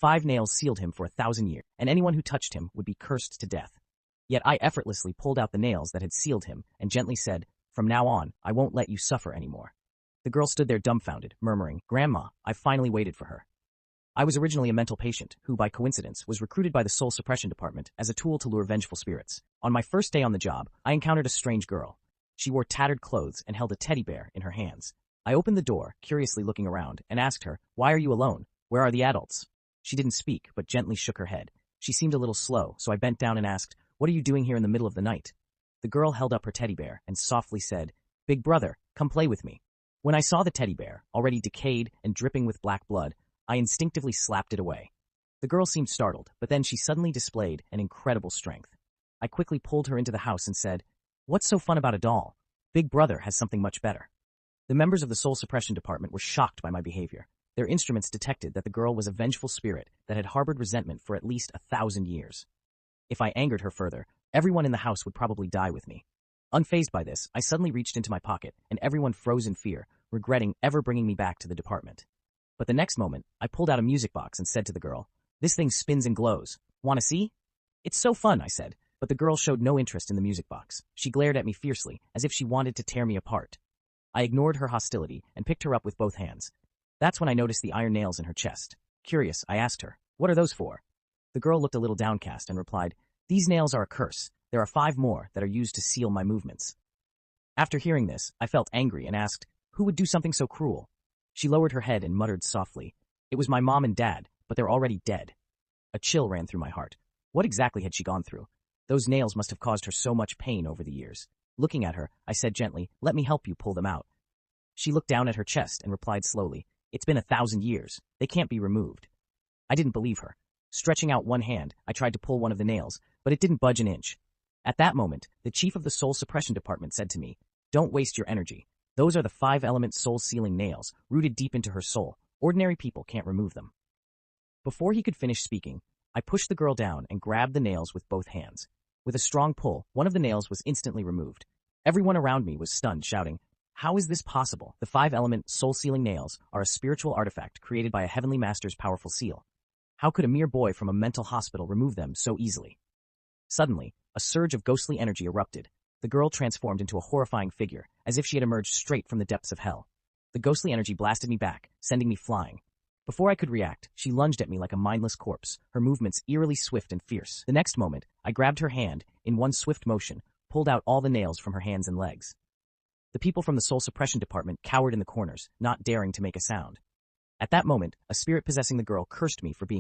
5 nails sealed him for 1,000 years, and anyone who touched him would be cursed to death. Yet I effortlessly pulled out the nails that had sealed him and gently said, "From now on, I won't let you suffer anymore." The girl stood there dumbfounded, murmuring, "Grandma, I've finally waited for her." I was originally a mental patient who, by coincidence, was recruited by the Soul Suppression Department as a tool to lure vengeful spirits. On my first day on the job, I encountered a strange girl. She wore tattered clothes and held a teddy bear in her hands. I opened the door, curiously looking around, and asked her, "Why are you alone? Where are the adults?" She didn't speak, but gently shook her head. She seemed a little slow, so I bent down and asked, "What are you doing here in the middle of the night?" The girl held up her teddy bear and softly said, "Big brother, come play with me." When I saw the teddy bear, already decayed and dripping with black blood, I instinctively slapped it away. The girl seemed startled, but then she suddenly displayed an incredible strength. I quickly pulled her into the house and said, "What's so fun about a doll? Big brother has something much better." The members of the Soul Suppression Department were shocked by my behavior. Their instruments detected that the girl was a vengeful spirit that had harbored resentment for at least 1,000 years. If I angered her further, everyone in the house would probably die with me. Unfazed by this, I suddenly reached into my pocket, and everyone froze in fear, regretting ever bringing me back to the department. But the next moment, I pulled out a music box and said to the girl, "This thing spins and glows. Wanna see?" "It's so fun," I said, but the girl showed no interest in the music box. She glared at me fiercely, as if she wanted to tear me apart. I ignored her hostility and picked her up with both hands. That's when I noticed the iron nails in her chest. Curious, I asked her, "What are those for?" The girl looked a little downcast and replied, "These nails are a curse. There are 5 more that are used to seal my movements." After hearing this, I felt angry and asked, "Who would do something so cruel?" She lowered her head and muttered softly, "It was my mom and dad, but they're already dead." A chill ran through my heart. What exactly had she gone through? Those nails must have caused her so much pain over the years. Looking at her, I said gently, "Let me help you pull them out." She looked down at her chest and replied slowly, "It's been 1,000 years. They can't be removed." I didn't believe her. Stretching out one hand, I tried to pull one of the nails, but it didn't budge an inch. At that moment, the chief of the Soul Suppression Department said to me, "Don't waste your energy. Those are the 5-element soul-sealing nails, rooted deep into her soul. Ordinary people can't remove them." Before he could finish speaking, I pushed the girl down and grabbed the nails with both hands. With a strong pull, one of the nails was instantly removed. Everyone around me was stunned, shouting, "How is this possible? The 5-element soul-sealing nails are a spiritual artifact created by a heavenly master's powerful seal. How could a mere boy from a mental hospital remove them so easily?" Suddenly, a surge of ghostly energy erupted. The girl transformed into a horrifying figure, as if she had emerged straight from the depths of hell. The ghostly energy blasted me back, sending me flying. Before I could react, she lunged at me like a mindless corpse, her movements eerily swift and fierce. The next moment, I grabbed her hand, in one swift motion, pulled out all the nails from her hands and legs. The people from the Soul Suppression Department cowered in the corners, not daring to make a sound. At that moment, a spirit possessing the girl cursed me for being